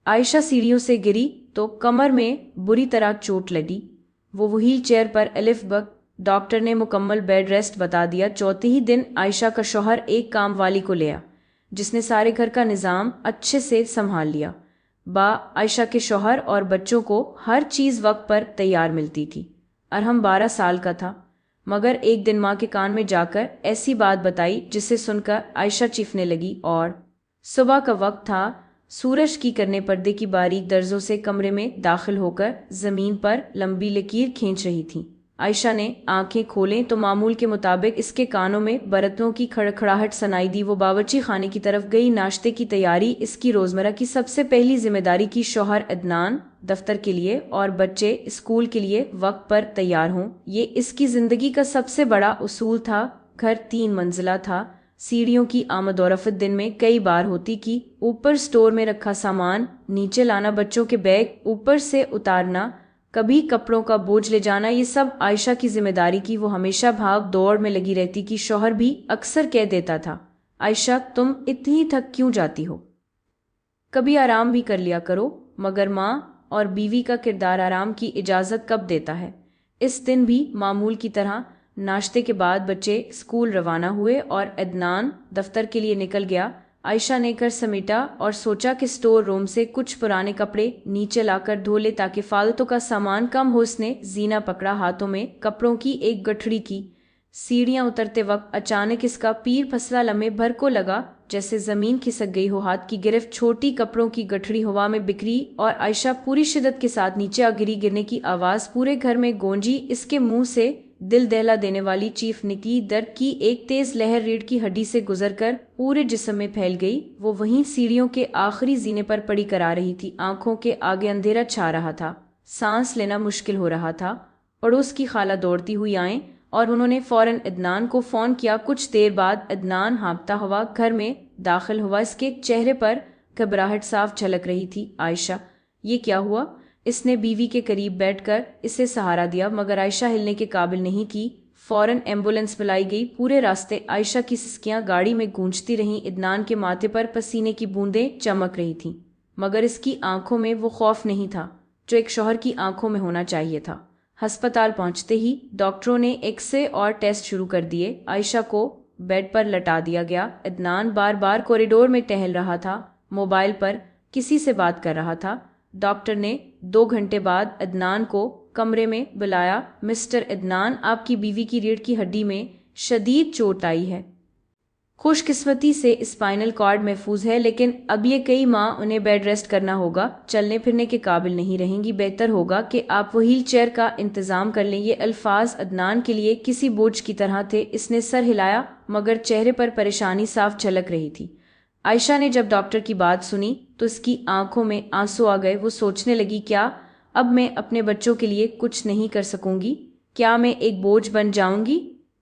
आयशा सीढ़ियों से गिरी तो कमर में बुरी तरह चोट लगी। वो व्हील चेयर पर अलिफ ब। डॉक्टर ने मुकम्मल बेड रेस्ट बता दिया। चौथे ही दिन आयशा का शौहर एक काम वाली को ले आया जिसने सारे घर का निज़ाम अच्छे से संभाल लिया। आयशा के शौहर और बच्चों को हर चीज़ वक्त पर तैयार मिलती थी। अरहम 12 साल का था, मगर एक दिन माँ के कान में जाकर ऐसी बात बताई जिसे सुनकर आयशा चीखने लगी। और सुबह का वक्त था, सूरज की करने पर्दे की बारीक दर्जों से कमरे में दाखिल होकर जमीन पर लंबी लकीर खींच रही थी। आयशा ने आंखें खोलें तो मामूल के मुताबिक इसके कानों में बर्तनों की खड़खड़ाहट सुनाई दी। वो बावर्ची खाने की तरफ गई। नाश्ते की तैयारी इसकी रोजमर्रा की सबसे पहली जिम्मेदारी की। शौहर अदनान दफ्तर के लिए और बच्चे स्कूल के लिए वक्त पर तैयार हों, ये इसकी जिंदगी का सबसे बड़ा उसूल था। घर 3 मंजिला था। सीढ़ियों की आमदोरफ्त दिन में कई बार होती कि ऊपर स्टोर में रखा सामान नीचे लाना, बच्चों के बैग ऊपर से उतारना, कभी कपड़ों का बोझ ले जाना, ये सब आयशा की जिम्मेदारी की। वो हमेशा भाग दौड़ में लगी रहती कि शौहर भी अक्सर कह देता था, आयशा तुम इतनी थक क्यों जाती हो, कभी आराम भी कर लिया करो। मगर माँ और बीवी का किरदार आराम की इजाज़त कब देता है। इस दिन भी मामूल की तरह नाश्ते के बाद बच्चे स्कूल रवाना हुए और अदनान दफ्तर के लिए निकल गया। आयशा ने घर समेटा और सोचा कि स्टोर रूम से कुछ पुराने कपड़े नीचे लाकर धो ले ताकि फालतू का सामान कम हो। उसने जीना पकड़ा, हाथों में कपड़ों की एक गठड़ी की। सीढ़ियां उतरते वक्त अचानक इसका पीर फसला, लम्हे भर को लगा जैसे जमीन खिसक गई हो। हाथ की गिरफ्त छोटी कपड़ों की गठड़ी हवा में बिखरी और आयशा पूरी शिद्दत के साथ नीचे आ गिरी। गिरने की आवाज पूरे घर में गूंजी। इसके मुंह से दिल दहला देने वाली चीख निकली। दर्द की एक तेज लहर रीढ़ की हड्डी से गुजरकर पूरे जिस्म में फैल गई। वो वहीं सीढ़ियों के आखिरी जीने पर पड़ी करा रही थी। आंखों के आगे अंधेरा छा रहा था, सांस लेना मुश्किल हो रहा था। पड़ोस की खाला दौड़ती हुई आए और उन्होंने फौरन अदनान को फोन किया। कुछ देर बाद अदनान हाँफता हुआ घर में दाखिल हुआ। इसके चेहरे पर घबराहट साफ झलक रही थी। आयशा, ये क्या हुआ? इसने बीवी के करीब बैठकर इसे सहारा दिया, मगर आयशा हिलने के काबिल नहीं थी। फौरन एम्बुलेंस बुलाई गई। पूरे रास्ते आयशा की सिसकियां गाड़ी में गूंजती रहीं। इदनान के माथे पर पसीने की बूंदें चमक रही थीं, मगर इसकी आंखों में वो खौफ नहीं था जो एक शौहर की आंखों में होना चाहिए था। अस्पताल पहुंचते ही डॉक्टरों ने एक्सरे और टेस्ट शुरू कर दिए। आयशा को बेड पर लटा दिया गया। इदनान बार बार कॉरिडोर में टहल रहा था, मोबाइल पर किसी से बात कर रहा था। डॉक्टर ने 2 घंटे बाद अदनान को कमरे में बुलाया। मिस्टर अदनान, आपकी बीवी की रीढ़ की हड्डी में शदीद चोट आई है। खुशकिस्मती से स्पाइनल कॉर्ड महफूज है, लेकिन अब ये कई माह उन्हें बेड रेस्ट करना होगा। चलने फिरने के काबिल नहीं रहेंगी। बेहतर होगा कि आप व्हील चेयर का इंतजाम कर लें। ये अल्फाज अदनान के लिए किसी बोझ की तरह थे। इसने सर हिलाया, मगर चेहरे पर परेशानी साफ झलक रही थी। आयशा ने जब डॉक्टर की बात सुनी तो इसकी आंखों में आंसू आ गए। वो सोचने लगी, क्या अब मैं अपने बच्चों के लिए कुछ नहीं कर सकूंगी? क्या मैं एक बोझ बन जाऊंगी?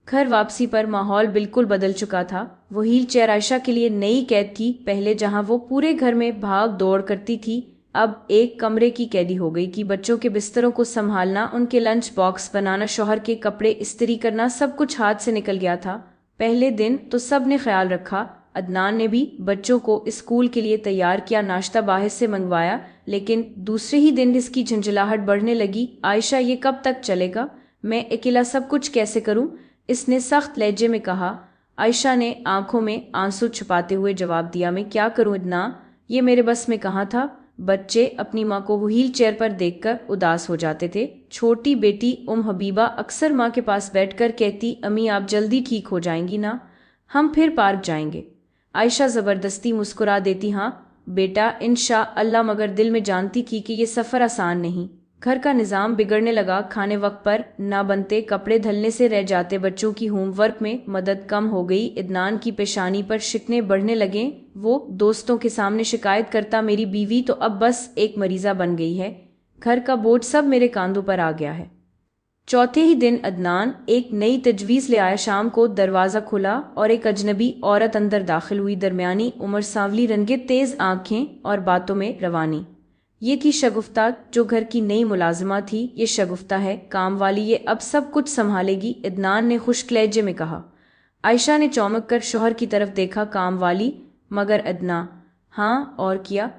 घर वापसी पर माहौल बिल्कुल बदल चुका था। वो व्हील चेयर आयशा के लिए नई कैद थी। पहले जहां वो पूरे घर में भाग दौड़ करती थी, अब एक कमरे की कैदी हो गई कि बच्चों के बिस्तरों को संभालना, उनके लंच बॉक्स बनाना, शौहर के कपड़े इस्त्री करना, सब कुछ हाथ से निकल गया था। पहले दिन तो सब ने ख्याल रखा। अदनान ने भी बच्चों को स्कूल के लिए तैयार किया, नाश्ता बाहर से मंगवाया, लेकिन दूसरे ही दिन इसकी झंझलाहट बढ़ने लगी। आयशा, ये कब तक चलेगा? मैं अकेला सब कुछ कैसे करूं? इसने सख्त लहजे में कहा। आयशा ने आंखों में आंसू छुपाते हुए जवाब दिया, मैं क्या करूं अदनान, ये मेरे बस में कहाँ था। बच्चे अपनी माँ को व्हील चेयर पर देखकर उदास हो जाते थे। छोटी बेटी हबीबा अक्सर माँ के पास बैठकर कहती, अम्मी आप जल्दी ठीक हो जाएंगी ना, हम फिर पार्क जाएंगे। आयशा जबरदस्ती मुस्कुरा देती, हाँ बेटा इंशाअल्लाह, मगर दिल में जानती थी कि ये सफ़र आसान नहीं। घर का निज़ाम बिगड़ने लगा। खाने वक्त पर ना बनते, कपड़े धलने से रह जाते, बच्चों की होमवर्क में मदद कम हो गई। इदनान की पेशानी पर शिकने बढ़ने लगे। वो दोस्तों के सामने शिकायत करता, मेरी बीवी तो अब बस एक मरीज़ा बन गई है, घर का बोझ सब मेरे कांधों पर आ गया है। चौथे ही दिन अदनान एक नई तजवीज़ ले आया। शाम को दरवाज़ा खुला और एक अजनबी औरत अंदर दाखिल हुई। दरमियानी उम्र, सांवली रंगे, तेज़ आंखें और बातों में रवानी। ये थी शगुफ्ता जो घर की नई मुलाजिमा थी। ये शगुफ्ता है काम वाली, ये अब सब कुछ संभालेगी, इदनान ने खुश्क लहजे में कहा। आयशा ने चौंक कर शौहर की तरफ देखा, काम वाली? मगर अदना, हाँ और किया।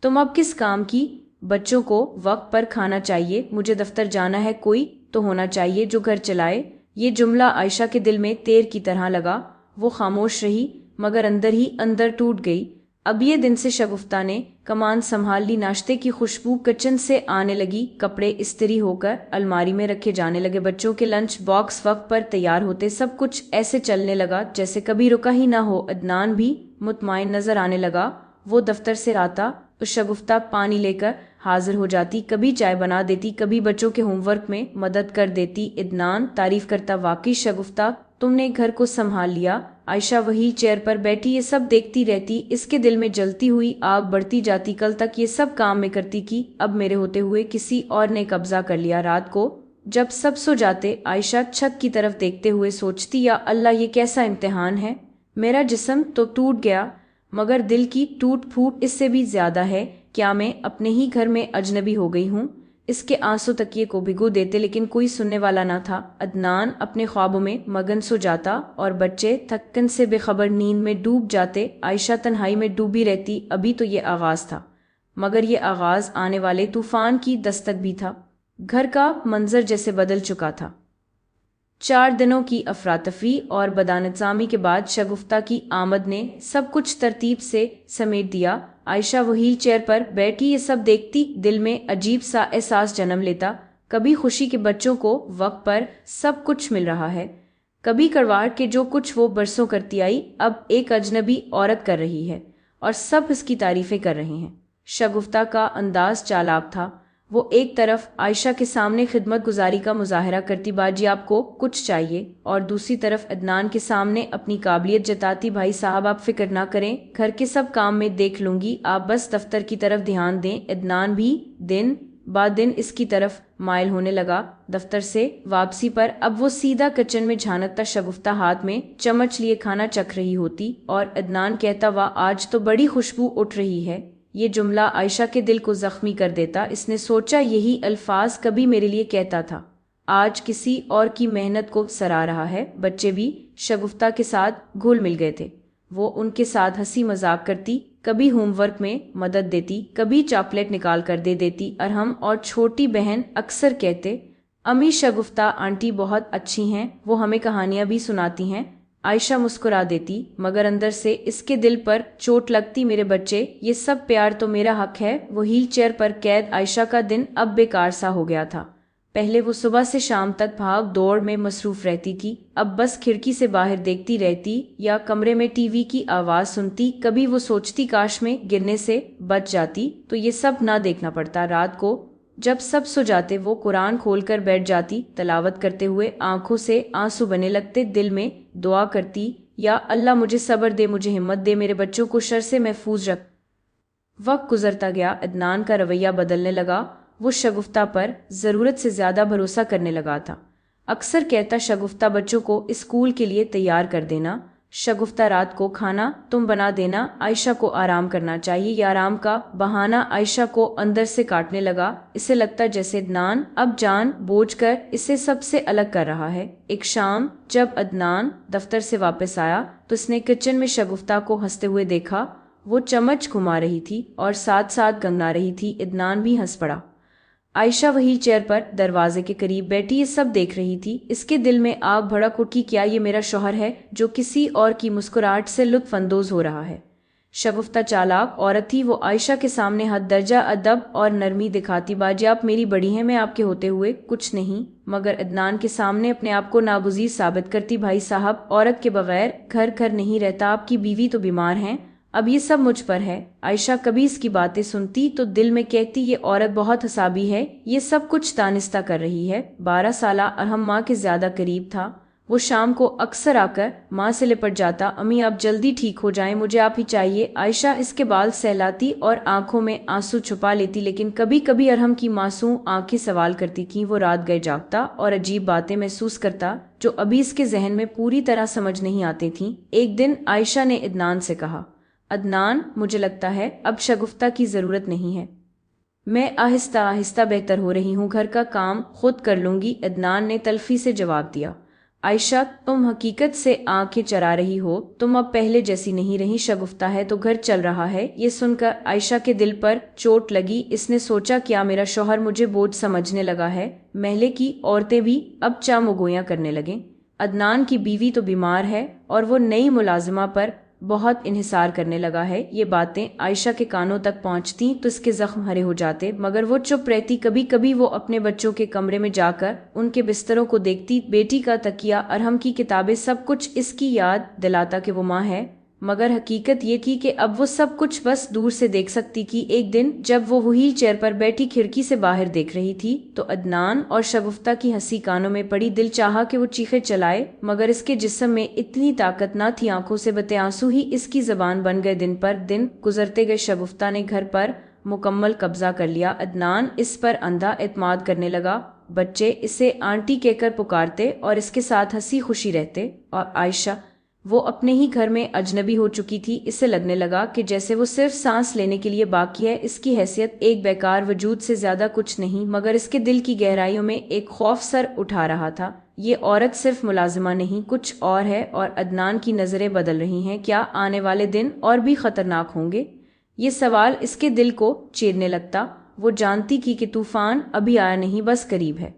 तुम अब किस काम की? बच्चों को वक्त पर खाना चाहिए, मुझे दफ्तर जाना है, कोई तो होना चाहिए जो घर चलाए। ये जुमला आयशा के दिल में तीर की तरह लगा। वो खामोश रही मगर अंदर ही अंदर टूट गई। अब ये दिन से शगुफ्ता ने कमान संभाल ली। नाश्ते की खुशबू किचन से आने लगी, कपड़े इस्त्री होकर अलमारी में रखे जाने लगे, बच्चों के लंच बॉक्स वक्त पर तैयार होते, सब कुछ ऐसे चलने लगा जैसे कभी रुका ही ना हो। अदनान भी मुतमईन नजर आने लगा। वो दफ्तर से आता तो शगुफ्ता पानी लेकर हाजिर हो जाती, कभी चाय बना देती, कभी बच्चों के होमवर्क में मदद कर देती। अदनान तारीफ करता, वाकई शगुफ्ता तुमने घर को संभाल लिया। आयशा वही चेयर पर बैठी ये सब देखती रहती, इसके दिल में जलती हुई आग बढ़ती जाती। कल तक ये सब काम मैं करती की, अब मेरे होते हुए किसी और ने कब्जा कर लिया। रात को जब सब सो जाते आयशा छत की तरफ देखते हुए सोचती, या अल्लाह ये कैसा इम्तिहान है। मेरा जिस्म तो टूट गया मगर दिल की टूट फूट इससे भी ज्यादा है। क्या मैं अपने ही घर में अजनबी हो गई हूँ? इसके आंसू तकिए को भिगो देते लेकिन कोई सुनने वाला न था। अदनान अपने ख्वाबों में मगन सो जाता और बच्चे थक्कन से बेखबर नींद में डूब जाते। आयशा तन्हाई में डूबी रहती। अभी तो ये आगाज था मगर ये आगाज आने वाले तूफान की दस्तक भी था। घर का मंजर जैसे बदल चुका था। 4 दिनों की अफरातफरी और बदनिज़ामी के बाद शगुफ्ता की आमद ने सब कुछ तरतीब से समेट दिया। आयशा व्हील चेयर पर बैठी ये सब देखती, दिल में अजीब सा एहसास जन्म लेता। कभी खुशी के बच्चों को वक्त पर सब कुछ मिल रहा है, कभी कड़वाहट के जो कुछ वो बरसों करती आई अब एक अजनबी औरत कर रही है और सब इसकी तारीफें कर रहे हैं। शगुफ्ता का अंदाज चालाक था। वो एक तरफ आयशा के सामने खिदमत गुजारी का मुजाहरा करती, बाजी आपको कुछ चाहिए, और दूसरी तरफ अदनान के सामने अपनी काबिलियत जताती, भाई साहब आप फिक्र ना करें, घर के सब काम में देख लूंगी, आप बस दफ्तर की तरफ ध्यान दें। अदनान भी दिन बाद दिन इसकी तरफ माइल होने लगा। दफ्तर से वापसी पर अब वो सीधा किचन में झांकता, शगुफ्ता हाथ में चम्मच लिए खाना चख रही होती और अदनान कहता, वाह आज तो बड़ी खुशबू उठ रही है। ये जुमला आयशा के दिल को जख्मी कर देता। इसने सोचा यही अल्फाज कभी मेरे लिए कहता था, आज किसी और की मेहनत को सराह रहा है। बच्चे भी शगुफ्ता के साथ घुल मिल गए थे। वो उनके साथ हंसी मजाक करती, कभी होमवर्क में मदद देती, कभी चॉकलेट निकाल कर दे देती। अरहम और छोटी बहन अक्सर कहते, अम्मी शगुफ्ता आंटी बहुत अच्छी हैं, वो हमें कहानियां भी सुनाती हैं। आयशा मुस्कुरा देती मगर अंदर से इसके दिल पर चोट लगती, मेरे बच्चे ये सब प्यार तो मेरा हक है। वो व्हील चेयर पर कैद आयशा का दिन अब बेकार सा हो गया था। पहले वो सुबह से शाम तक भाग दौड़ में मसरूफ रहती थी, अब बस खिड़की से बाहर देखती रहती या कमरे में टीवी की आवाज सुनती। कभी वो सोचती काश में गिरने से बच जाती तो ये सब ना देखना पड़ता। रात को जब सब सो जाते वो कुरान खोलकर बैठ जाती, तलावत करते हुए आंखों से आंसू बने लगते, दिल में दुआ करती, या अल्लाह मुझे सब्र दे, मुझे हिम्मत दे, मेरे बच्चों को शर से महफूज रख। वक्त गुजरता गया, अदनान का रवैया बदलने लगा। वो शगुफ्ता पर ज़रूरत से ज़्यादा भरोसा करने लगा था। अक्सर कहता, शगुफ्ता बच्चों को स्कूल के लिए तैयार कर देना, शगुफ्ता रात को खाना तुम बना देना, आयशा को आराम करना चाहिए। या आराम का बहाना आयशा को अंदर से काटने लगा। इसे लगता जैसे अदनान अब जान बूझ कर इसे सबसे अलग कर रहा है। एक शाम जब अदनान दफ्तर से वापस आया तो उसने किचन में शगुफ्ता को हंसते हुए देखा। वो चम्मच घुमा रही थी और साथ साथ गंगा रही थी। अदनान भी हंस पड़ा। आयशा वही चेयर पर दरवाजे के करीब बैठी ये सब देख रही थी। इसके दिल में आग भड़क उठी, क्या ये मेरा शौहर है जो किसी और की मुस्कुराहट से लुत्फ अंदोज हो रहा है। शगुफ्ता चालाक औरत थी। वो आयशा के सामने हद दर्जा अदब और नरमी दिखाती, बाजी आप मेरी बड़ी हैं, मैं आपके होते हुए कुछ नहीं। मगर अदनान के सामने अपने आप को नागुज़ीर साबित करती, भाई साहब औरत के बगैर घर घर नहीं रहता, आपकी बीवी तो बीमार हैं, अब ये सब मुझ पर है। आयशा कभी इसकी बातें सुनती तो दिल में कहती, ये औरत बहुत हसाबी है, ये सब कुछ दानिस्ता कर रही है। 12 साला अरहम माँ के ज्यादा करीब था। वो शाम को अक्सर आकर माँ से लिपट जाता, अम्मी आप जल्दी ठीक हो जाएं, मुझे आप ही चाहिए। आयशा इसके बाल सहलाती और आंखों में आंसू छुपा लेती, लेकिन कभी कभी अरहम की मासूम आंखें सवाल करती थीं। वो रात गए जागता और अजीब बातें महसूस करता जो अभी इसके जहन में पूरी तरह समझ नहीं आती थीं। एक दिन आयशा ने अदनान से कहा, अदनान मुझे लगता है अब शगुफ्ता की जरूरत नहीं है, मैं आहिस्ता आहिस्ता बेहतर हो रही हूँ, घर का काम खुद कर लूंगी। अदनान ने तल्फी से जवाब दिया। आयशा, तुम हकीकत से आंखें चरा रही हो, तुम अब पहले जैसी नहीं रही। शगुफ्ता है तो घर चल रहा है। ये सुनकर आयशा के दिल पर चोट लगी। इसने सोचा, क्या मेरा शौहर मुझे बोझ समझने लगा है? महल्ले की औरतें भी अब चामुगोयां करने लगें। अदनान की बीवी तो बीमार है और वो नई मुलाजिमा पर बहुत इन्हिसार करने लगा है। ये बातें आयशा के कानों तक पहुंचती तो इसके जख्म हरे हो जाते, मगर वो चुप रहती। कभी कभी वो अपने बच्चों के कमरे में जाकर उनके बिस्तरों को देखती। बेटी का तकिया, अरहम की किताबें, सब कुछ इसकी याद दिलाता कि वो माँ है। मगर हकीकत ये थी कि अब वो सब कुछ बस दूर से देख सकती थी। एक दिन जब वो व्हील चेयर पर बैठी खिड़की से बाहर देख रही थी तो अदनान और शगुफ्ता की हंसी कानों में पड़ी। दिल चाहा कि वो चीखे चलाए, मगर इसके जिस्म में इतनी ताकत न थी। आंखों से बते आंसू ही इसकी जबान बन गए। दिन पर दिन गुजरते गए। शगुफ्ता ने घर पर मुकम्मल कब्जा कर लिया। अदनान इस पर अंधा एतमाद करने लगा। बच्चे इसे आंटी कहकर पुकारते और इसके साथ हंसी खुशी रहते। और आयशा, वो अपने ही घर में अजनबी हो चुकी थी। इससे लगने लगा कि जैसे वो सिर्फ सांस लेने के लिए बाकी है। इसकी हैसियत एक बेकार वजूद से ज्यादा कुछ नहीं, मगर इसके दिल की गहराइयों में एक खौफ सर उठा रहा था। ये औरत सिर्फ मुलाजिमा नहीं, कुछ और है। और अदनान की नजरें बदल रही हैं। क्या आने वाले दिन और भी खतरनाक होंगे? ये सवाल इसके दिल को चीरने लगता। वो जानती थी कि तूफान अभी आया नहीं, बस करीब है।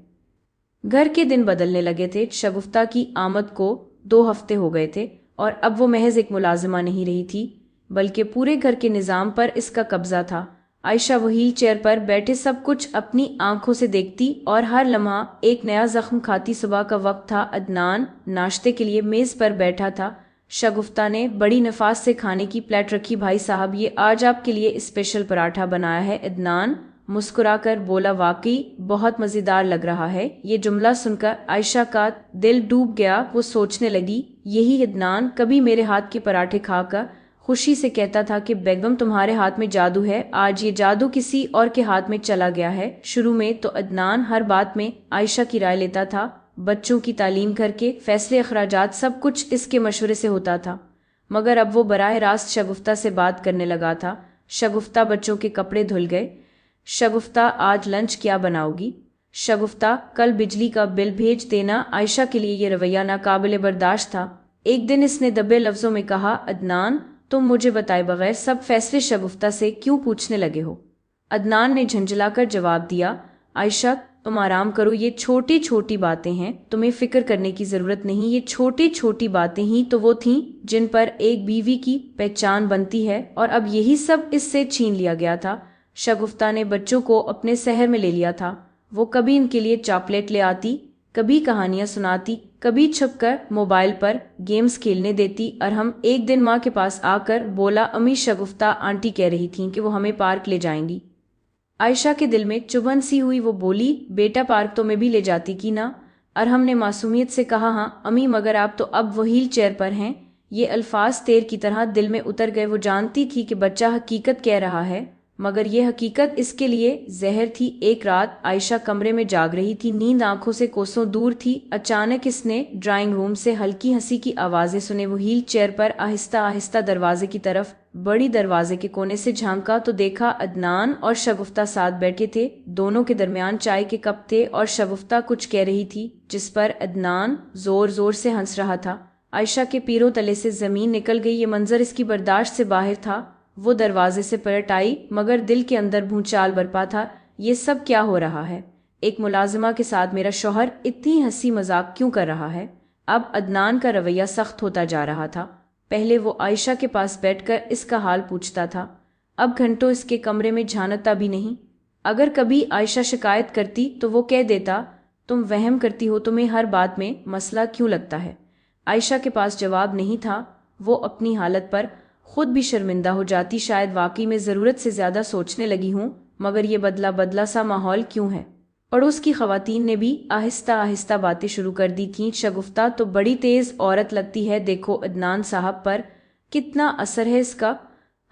घर के दिन बदलने लगे थे। शगुफ्ता की आमद को 2 हफ्ते हो गए थे और अब वो महज एक मुलाजिमा नहीं रही थी, बल्कि पूरे घर के निज़ाम पर इसका कब्जा था। आयशा व्हील चेयर पर बैठे सब कुछ अपनी आंखों से देखती और हर लम्हा एक नया जख्म खाती। सुबह का वक्त था। अदनान नाश्ते के लिए मेज पर बैठा था। शगुफ्ता ने बड़ी नफास से खाने की प्लेट रखी। भाई साहब, ये आज आपके लिए स्पेशल पराठा बनाया है। अदनान मुस्कुराकर बोला, वाकई बहुत मजेदार लग रहा है। ये जुमला सुनकर आयशा का दिल डूब गया। वो सोचने लगी, यही अदनान कभी मेरे हाथ के पराठे खाकर खुशी से कहता था कि बेगम तुम्हारे हाथ में जादू है। आज ये जादू किसी और के हाथ में चला गया है। शुरू में तो अदनान हर बात में आयशा की राय लेता था। बच्चों की तालीम करके फैसले, अखराजात, सब कुछ इसके मशवरे से होता था। मगर अब वो बराह रास्त शगुफ्ता से बात करने लगा था। शगुफ्ता, बच्चों के कपड़े धुल गए। शगुफ्ता, आज लंच क्या बनाओगी? शगुफ्ता, कल बिजली का बिल भेज देना। आयशा के लिए ये रवैया नाकाबिले बर्दाश्त था। एक दिन इसने दबे लफ्जों में कहा, अदनान, तुम मुझे बताए बगैर सब फैसले शगुफ्ता से क्यों पूछने लगे हो? अदनान ने झंझलाकर जवाब दिया, आयशा, तुम आराम करो। ये छोटी छोटी बातें हैं, तुम्हें फिक्र करने की जरूरत नहीं। ये छोटी छोटी बातें ही तो वो थीं जिन पर एक बीवी की पहचान बनती है, और अब यही सब इससे छीन लिया गया था। शगुफ्ता ने बच्चों को अपने शहर में ले लिया था। वो कभी इनके लिए चॉकलेट ले आती, कभी कहानियां सुनाती, कभी छुपकर मोबाइल पर गेम्स खेलने देती। और हम एक दिन माँ के पास आकर बोला, अम्मी, शगुफ्ता आंटी कह रही थी कि वो हमें पार्क ले जाएंगी। आयशा के दिल में चुभन सी हुई। वो बोली, बेटा, पार्क तो मैं भी ले जाती की ना। अरहम ने मासूमियत से कहा, हाँ अम्मी, मगर आप तो अब व्हील चेयर पर हैं। ये अल्फाज तेर की तरह दिल में उतर गए। वो जानती थी कि बच्चा हकीकत कह रहा है, मगर यह हकीकत इसके लिए जहर थी। एक रात आयशा कमरे में जाग रही थी। नींद आंखों से कोसों दूर थी। अचानक इसने ड्राइंग रूम से हल्की हंसी की आवाजें सुने। वो व्हील चेयर पर आहिस्ता आहिस्ता दरवाजे की तरफ बड़ी। दरवाजे के कोने से झांका तो देखा अदनान और शगुफ्ता साथ बैठे थे। दोनों के दरमियान चाय के कप थे और शगुफ्ता कुछ कह रही थी, जिस पर अदनान जोर जोर से हंस रहा था। आयशा के पैरों तले से जमीन निकल गई। ये मंजर इसकी बर्दाश्त से बाहर था। वो दरवाजे से पलट आई, मगर दिल के अंदर भूचाल बरपा था। ये सब क्या हो रहा है? एक मुलाजिमा के साथ मेरा शौहर इतनी हंसी मजाक क्यों कर रहा है? अब अदनान का रवैया सख्त होता जा रहा था। पहले वो आयशा के पास बैठकर इसका हाल पूछता था, अब घंटों इसके कमरे में झांकता भी नहीं। अगर कभी आयशा शिकायत करती तो वो कह देता, तुम वहम करती हो, तुम्हें हर बात में मसला क्यों लगता है? आयशा के पास जवाब नहीं था। वो अपनी हालत पर खुद भी शर्मिंदा हो जाती। शायद वाकई में ज़रूरत से ज़्यादा सोचने लगी हूँ, मगर ये बदला बदला सा माहौल क्यों है? पड़ोस की खवातीन ने भी आहिस्ता आहिस्ता बातें शुरू कर दी थीं। शगुफ्ता तो बड़ी तेज़ औरत लगती है, देखो अदनान साहब पर कितना असर है इसका।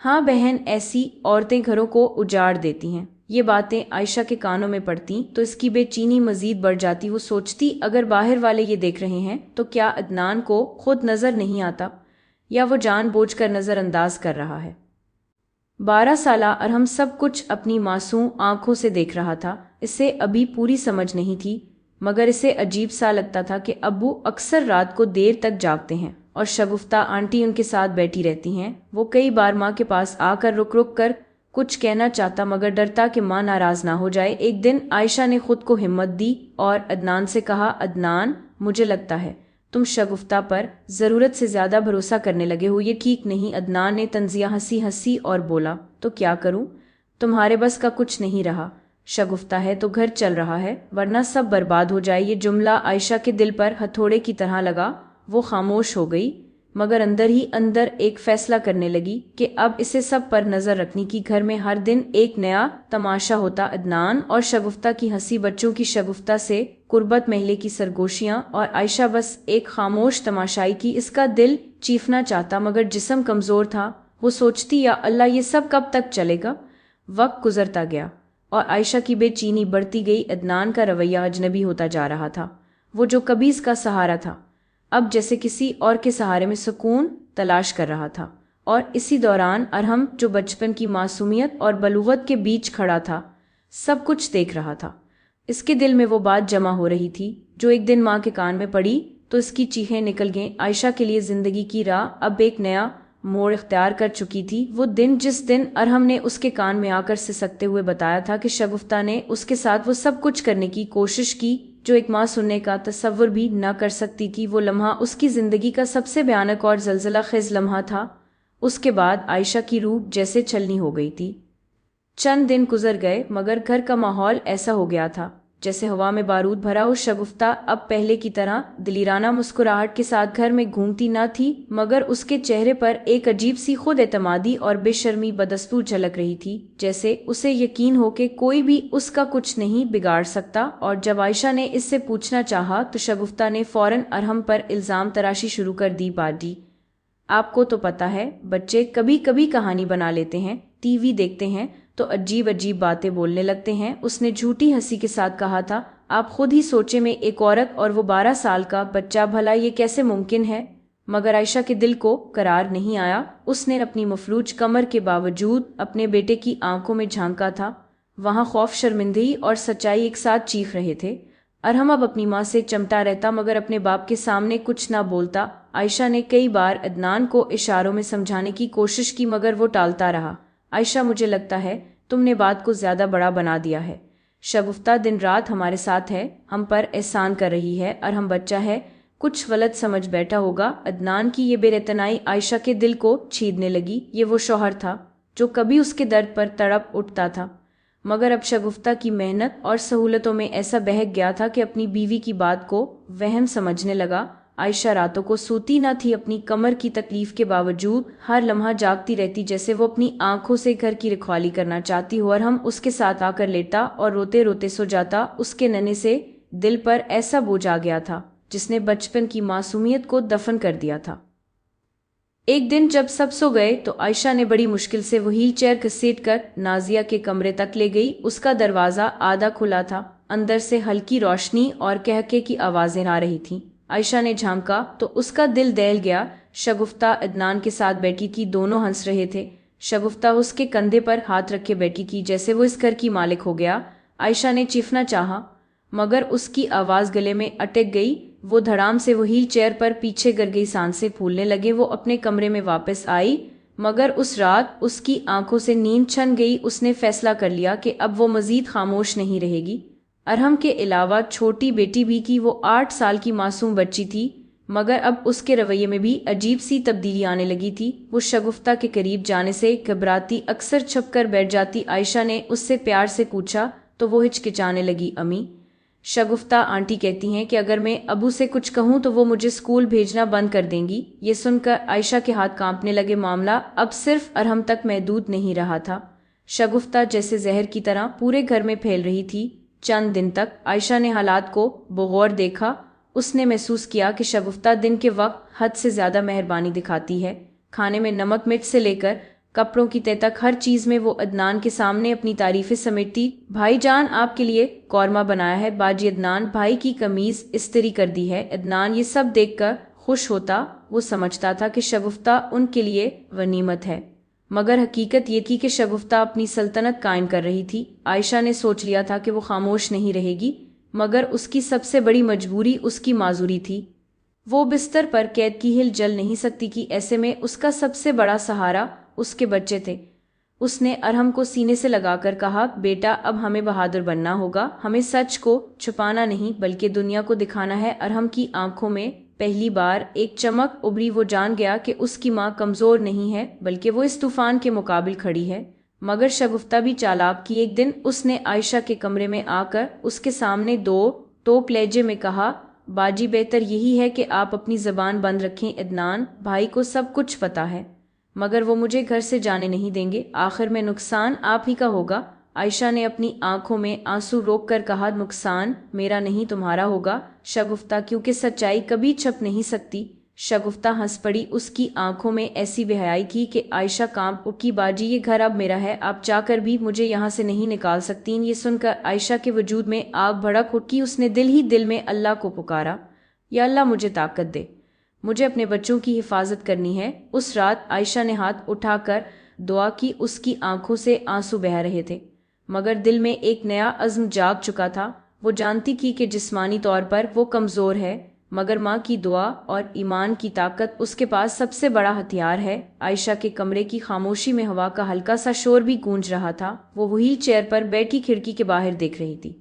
हाँ बहन, ऐसी औरतें घरों को उजाड़ देती हैं। ये बातें आयशा के कानों में पड़ती तो इसकी बेचैनी मजीद बढ़ जाती। वो सोचती, अगर बाहर वाले ये देख रहे हैं तो क्या अदनान को खुद नज़र नहीं आता, या वो जानबूझकर नज़रअंदाज कर रहा है? 12 साला अरहम सब कुछ अपनी मासूम आंखों से देख रहा था। इसे अभी पूरी समझ नहीं थी मगर इसे अजीब सा लगता था कि अब्बू अक्सर रात को देर तक जागते हैं और शगुफ्ता आंटी उनके साथ बैठी रहती हैं। वो कई बार माँ के पास आकर रुक रुक कर कुछ कहना चाहता मगर डरता कि माँ नाराज ना हो जाए। एक दिन आयशा ने खुद को हिम्मत दी और अदनान से कहा, अदनान, मुझे लगता है तुम शगुफ्ता पर ज़रूरत से ज़्यादा भरोसा करने लगे हो, ये ठीक नहीं। अदनान ने तंजिया हंसी हंसी और बोला, तो क्या करूं? तुम्हारे बस का कुछ नहीं रहा। शगुफ्ता है तो घर चल रहा है, वरना सब बर्बाद हो जाए। ये जुमला आयशा के दिल पर हथौड़े की तरह लगा। वो खामोश हो गई मगर अंदर ही अंदर एक फैसला करने लगी कि अब इसे सब पर नजर रखने की। घर में हर दिन एक नया तमाशा होता। अदनान और शगुफ्ता की हंसी, बच्चों की शगुफ्ता से कुर्बत, महले की सरगोशियां और आयशा बस एक खामोश तमाशाई की। इसका दिल चीखना चाहता मगर जिस्म कमजोर था। वो सोचती, या अल्लाह, ये सब कब तक चलेगा? वक्त गुजरता गया और आयशा की बेचैनी बढ़ती गई। अदनान का रवैया अजनबी होता जा रहा था। वो जो कभी इसका सहारा था अब जैसे किसी और के सहारे में सुकून तलाश कर रहा था। और इसी दौरान अरहम, जो बचपन की मासूमियत और बलूगत के बीच खड़ा था, सब कुछ देख रहा था। इसके दिल में वो बात जमा हो रही थी जो एक दिन माँ के कान में पड़ी तो इसकी चीखें निकल गईं। आयशा के लिए जिंदगी की राह अब एक नया मोड़ इख्तियार कर चुकी थी। वो दिन जिस दिन अरहम ने उसके कान में आकर सिसकते हुए बताया था कि शगुफ्ता ने उसके साथ वो सब कुछ करने की कोशिश की जो एक माँ सुनने का तसव्वुर भी न कर सकती थी। वो लम्हा उसकी जिंदगी का सबसे भयानक और जलजला खेज लम्हा था। उसके बाद आयशा की रूह जैसे छलनी हो गई थी। चंद दिन गुजर गए मगर घर का माहौल ऐसा हो गया था जैसे हवा में बारूद भरा हो। शगुफ्ता अब पहले की तरह दिलीराना मुस्कुराहट के साथ घर में घूमती न थी मगर उसके चेहरे पर एक अजीब सी खुद एतमादी और बेशर्मी बदस्तूर झलक रही थी, जैसे उसे यकीन हो कि कोई भी उसका कुछ नहीं बिगाड़ सकता। और जब आयशा ने इससे पूछना चाहा तो शगुफ्ता ने फौरन अरहम पर इल्ज़ाम तराशी शुरू कर दी। बाजी, आपको तो पता है, बच्चे कभी कभी कहानी बना लेते हैं, टीवी देखते हैं तो अजीब अजीब बातें बोलने लगते हैं। उसने झूठी हंसी के साथ कहा था। आप खुद ही सोचे, में एक औरत और वो 12 साल का बच्चा, भला ये कैसे मुमकिन है? मगर आयशा के दिल को करार नहीं आया। उसने अपनी मफलूज कमर के बावजूद अपने बेटे की आंखों में झांका था। वहां खौफ, शर्मिंदगी और सच्चाई एक साथ चीख रहे थे। अरहम अब अपनी माँ से चमटा रहता मगर अपने बाप के सामने कुछ ना बोलता। आयशा ने कई बार अदनान को इशारों में समझाने की कोशिश की मगर वो टालता रहा। आयशा, मुझे लगता है तुमने बात को ज्यादा बड़ा बना दिया है। शगुफ्ता दिन रात हमारे साथ है, हम पर एहसान कर रही है और हम बच्चा है, कुछ गलत समझ बैठा होगा। अदनान की ये बेरहतनाई आयशा के दिल को छीदने लगी। ये वो शौहर था जो कभी उसके दर्द पर तड़प उठता था मगर अब शगुफ्ता की मेहनत और सहूलतों में ऐसा बहक गया था कि अपनी बीवी की बात को वहम समझने लगा। आयशा रातों को सोती न थी, अपनी कमर की तकलीफ के बावजूद हर लम्हा जागती रहती, जैसे वो अपनी आंखों से घर की रखवाली करना चाहती हो। और हम उसके साथ आकर लेटा और रोते रोते सो जाता। उसके नन्हे से दिल पर ऐसा बोझ आ गया था जिसने बचपन की मासूमियत को दफन कर दिया था। एक दिन जब सब सो गए तो आयशा ने बड़ी मुश्किल से वो व्हील चेयर घसीट कर नाजिया के कमरे तक ले गई। उसका दरवाजा आधा खुला था, अंदर से हल्की रोशनी और कहके की आवाजें आ रही थीं। आयशा ने झांका तो उसका दिल दहल गया। शगुफ्ता अदनान के साथ बैठी थी, दोनों हंस रहे थे। शगुफ्ता उसके कंधे पर हाथ रखे बैठी थी जैसे वो इस घर की मालिक हो गया। आयशा ने चीखना चाहा मगर उसकी आवाज गले में अटक गई। वो धड़ाम से वो व्हील चेयर पर पीछे गिर गई, सांसें फूलने लगे। वो अपने कमरे में वापस आई मगर उस रात उसकी आंखों से नींद छन गई। उसने फैसला कर लिया कि अब वो मजीद खामोश नहीं रहेगी। अरहम के अलावा छोटी बेटी भी की, वो 8 साल की मासूम बच्ची थी मगर अब उसके रवैये में भी अजीब सी तब्दीली आने लगी थी। वो शगुफ्ता के करीब जाने से घबराती, अक्सर छुप कर बैठ जाती। आयशा ने उससे प्यार से पूछा तो वो हिचकिचाने लगी। अम्मी, शगुफ्ता आंटी कहती हैं कि अगर मैं अबू से कुछ कहूँ तो वो मुझे स्कूल भेजना बंद कर देंगी। ये सुनकर आयशा के हाथ कांपने लगे। मामला अब सिर्फ अरहम तक महदूद नहीं रहा था। शगुफ्ता जैसे जहर की तरह पूरे घर में फैल रही थी। चंद दिन तक आयशा ने हालात को बगौर देखा। उसने महसूस किया कि शगुफ्ता दिन के वक्त हद से ज्यादा मेहरबानी दिखाती है। खाने में नमक मिर्च से लेकर कपड़ों की तह तक हर चीज में वो अदनान के सामने अपनी तारीफें समेटती। भाईजान, आपके लिए कौरमा बनाया है। बाजी, अदनान भाई की कमीज इस्त्री कर दी है। अदनान ये सब देखकर खुश होता। वो समझता था कि शगुफ्ता उनके लिए गनीमत है मगर हकीकत ये थी कि शगुफ्ता अपनी सल्तनत कायम कर रही थी। आयशा ने सोच लिया था कि वो खामोश नहीं रहेगी मगर उसकी सबसे बड़ी मजबूरी उसकी माजूरी थी। वो बिस्तर पर कैद की हिल जल नहीं सकती कि ऐसे में उसका सबसे बड़ा सहारा उसके बच्चे थे। उसने अरहम को सीने से लगाकर कहा, बेटा अब हमें बहादुर बनना होगा, हमें सच को छुपाना नहीं बल्कि दुनिया को दिखाना है। अरहम की आंखों में पहली बार एक चमक उभरी। वो जान गया कि उसकी माँ कमजोर नहीं है बल्कि वो इस तूफान के मुकाबिल खड़ी है। मगर शगुफ्ता भी चालाक की। एक दिन उसने आयशा के कमरे में आकर उसके सामने दो टोक लहजे में कहा, बाजी बेहतर यही है कि आप अपनी जबान बंद रखें। इदनान भाई को सब कुछ पता है मगर वो मुझे घर से जाने नहीं देंगे, आखिर में नुकसान आप ही का होगा। आयशा ने अपनी आंखों में आंसू रोककर कहा, नुकसान मेरा नहीं तुम्हारा होगा शगुफ्ता, क्योंकि सच्चाई कभी छप नहीं सकती। शगुफ्ता हंस पड़ी। उसकी आंखों में ऐसी बेहयाई थी कि आयशा कांप उठी। बाजी ये घर अब मेरा है, आप चाहकर भी मुझे यहाँ से नहीं निकाल सकती। ये सुनकर आयशा के वजूद में आग भड़क उठी। उसने दिल ही दिल में अल्लाह को पुकारा, या अल्लाह मुझे ताकत दे, मुझे अपने बच्चों की हिफाजत करनी है। उस रात आयशा ने हाथ उठाकर दुआ की। उसकी आंखों से आंसू बह रहे थे मगर दिल में एक नया अज़्म जाग चुका था। वो जानती थी कि जिस्मानी तौर पर वो कमज़ोर है मगर माँ की दुआ और ईमान की ताकत उसके पास सबसे बड़ा हथियार है। आयशा के कमरे की खामोशी में हवा का हल्का सा शोर भी गूंज रहा था। वो व्हील चेयर पर बैठी खिड़की के बाहर देख रही थी।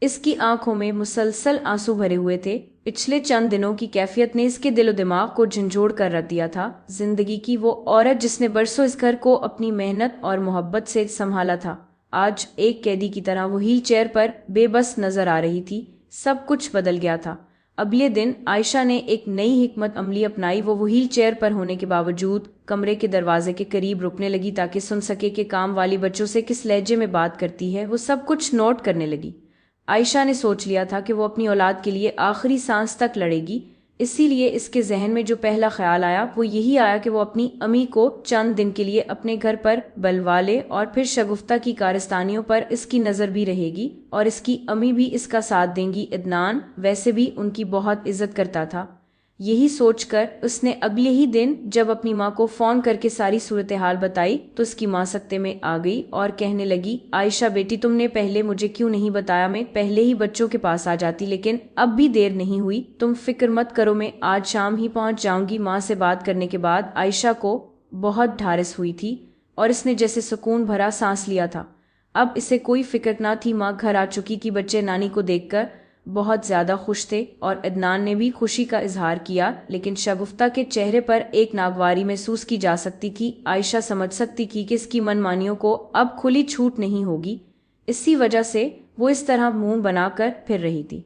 इसकी आंखों में मुसलसल आंसू भरे हुए थे। पिछले चंद दिनों की कैफियत ने इसके दिलो दिमाग को झंझोड़ कर रख दिया था। जिंदगी की वो औरत जिसने बरसों इस घर को अपनी मेहनत और मोहब्बत से संभाला था, आज एक कैदी की तरह वो व्हील चेयर पर बेबस नजर आ रही थी। सब कुछ बदल गया था। अगले दिन आयशा ने एक नई हिकमत अमली अपनाई। वो व्हील चेयर पर होने के बावजूद कमरे के दरवाजे के करीब रुकने लगी ताकि सुन सके कि काम वाली बच्चों से किस लहजे में बात करती है। वो सब कुछ नोट करने लगी। आयशा ने सोच लिया था कि वो अपनी औलाद के लिए आखिरी सांस तक लड़ेगी, इसीलिए इसके जहन में जो पहला ख्याल आया वो यही आया कि वो अपनी अम्मी को चंद दिन के लिए अपने घर पर बुलवा ले और फिर शगुफ्ता की कारस्तानियों पर इसकी नज़र भी रहेगी और इसकी अम्मी भी इसका साथ देंगी। इदनान वैसे भी उनकी बहुत इज्जत करता था। यही सोचकर उसने अगले ही दिन जब अपनी माँ को फ़ोन करके सारी सूरत हाल बताई तो उसकी माँ सत्ते में आ गई और कहने लगी, आयशा बेटी तुमने पहले मुझे क्यों नहीं बताया, मैं पहले ही बच्चों के पास आ जाती, लेकिन अब भी देर नहीं हुई, तुम फिक्र मत करो, मैं आज शाम ही पहुँच जाऊँगी। माँ से बात करने के बाद आयशा को बहुत ढारस हुई थी और इसने जैसे सुकून भरा सांस लिया था। अब इसे कोई फिक्र ना थी। माँ घर आ चुकी कि बच्चे नानी को देखकर बहुत ज्यादा खुश थे और इदनान ने भी खुशी का इजहार किया, लेकिन शगुफ्ता के चेहरे पर एक नागवारी महसूस की जा सकती थी। आयशा समझ सकती थी कि इसकी मनमानियों को अब खुली छूट नहीं होगी, इसी वजह से वो इस तरह मुंह बनाकर फिर रही थी।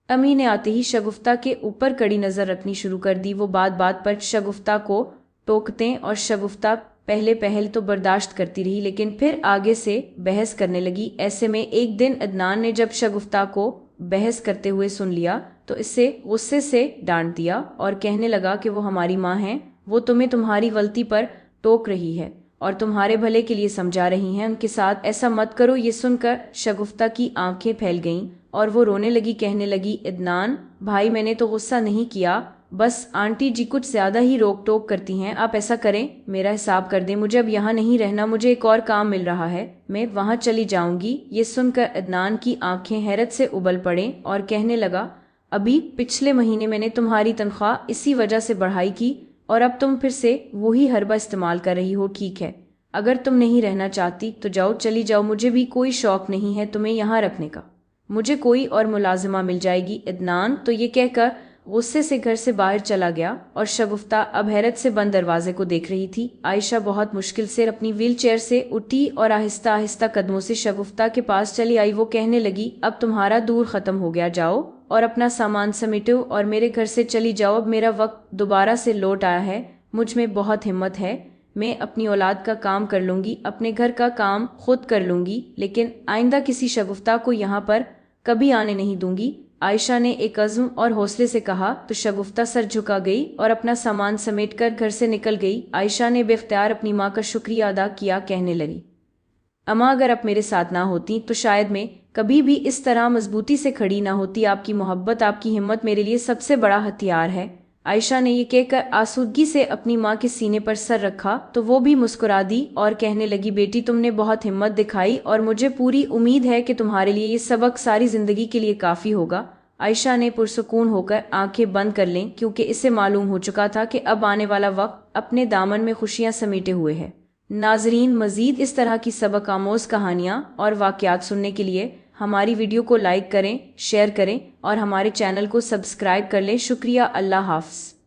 अम्मी ने आते ही शगुफ्ता के ऊपर कड़ी नजर रखनी शुरू कर दी। वो बात बात पर शगुफ्ता को टोकते और शगुफ्ता पहले पहल तो बर्दाश्त करती रही लेकिन फिर आगे से बहस करने लगी। ऐसे में एक दिन अदनान ने जब शगुफ्ता को बहस करते हुए सुन लिया तो इससे गुस्से से डांट दिया और कहने लगा कि वो हमारी माँ हैं, वो तुम्हें तुम्हारी गलती पर टोक रही है और तुम्हारे भले के लिए समझा रही हैं, उनके साथ ऐसा मत करो। ये सुनकर शगुफ्ता की आंखें फैल गईं और वो रोने लगी। कहने लगी, इदनान भाई मैंने तो गुस्सा नहीं किया, बस आंटी जी कुछ ज्यादा ही रोक टोक करती हैं। आप ऐसा करें, मेरा हिसाब कर दें, मुझे अब यहाँ नहीं रहना, मुझे एक और काम मिल रहा है, मैं वहाँ चली जाऊंगी। ये सुनकर अदनान की आंखें हैरत से उबल पड़ें और कहने लगा, अभी पिछले महीने मैंने तुम्हारी तनख्वाह इसी वजह से बढ़ाई की और अब तुम फिर से वही हरबा इस्तेमाल कर रही हो। ठीक है, अगर तुम नहीं रहना चाहती तो जाओ, चली जाओ, मुझे भी कोई शौक नहीं है तुम्हें यहाँ रखने का, मुझे कोई और मुलाजिमा मिल जाएगी। इदनान तो ये कहकर गुस्से से घर से बाहर चला गया और शगुफ्ता अब हैरत से बंद दरवाजे को देख रही थी। आयशा बहुत मुश्किल से अपनी व्हील चेयर से उठी और आहिस्ता आहिस्ता कदमों से शगुफ्ता के पास चली आई। वो कहने लगी, अब तुम्हारा दूर खत्म हो गया, जाओ और अपना सामान समेटो और मेरे घर से चली जाओ। अब मेरा वक्त दोबारा से लौट आया है, मुझ में बहुत हिम्मत है, मैं अपनी औलाद का काम कर लूंगी, अपने घर का काम खुद कर लूंगी, लेकिन आइंदा किसी शगुफ्ता को यहाँ पर कभी आने नहीं दूंगी। आयशा ने एक अज़्म और हौसले से कहा तो शगुफ्ता सर झुका गई और अपना सामान समेटकर घर से निकल गई। आयशा ने बेख्तियार अपनी माँ का शुक्रिया अदा किया। कहने लगी, अम्मा अगर आप मेरे साथ ना होती तो शायद मैं कभी भी इस तरह मजबूती से खड़ी ना होती। आपकी मोहब्बत, आपकी हिम्मत मेरे लिए सबसे बड़ा हथियार है। عائشہ نے یہ کہہ کر آسودگی سے اپنی ماں کے سینے پر سر رکھا تو وہ بھی مسکرا دی اور کہنے لگی، بیٹی تم نے بہت ہمت دکھائی اور مجھے پوری امید ہے کہ تمہارے لیے یہ سبق ساری زندگی کے لیے کافی ہوگا۔ عائشہ نے پرسکون ہو کر آنکھیں بند کر لیں کیونکہ اسے معلوم ہو چکا تھا کہ اب آنے والا وقت اپنے دامن میں خوشیاں سمیٹے ہوئے ہے۔ ناظرین، مزید اس طرح کی سبق آموز کہانیاں اور واقعات سننے کے لیے ہماری ویڈیو کو لائک کریں، شیئر کریں اور ہمارے چینل کو سبسکرائب کر لیں۔ شکریہ، اللہ حافظ۔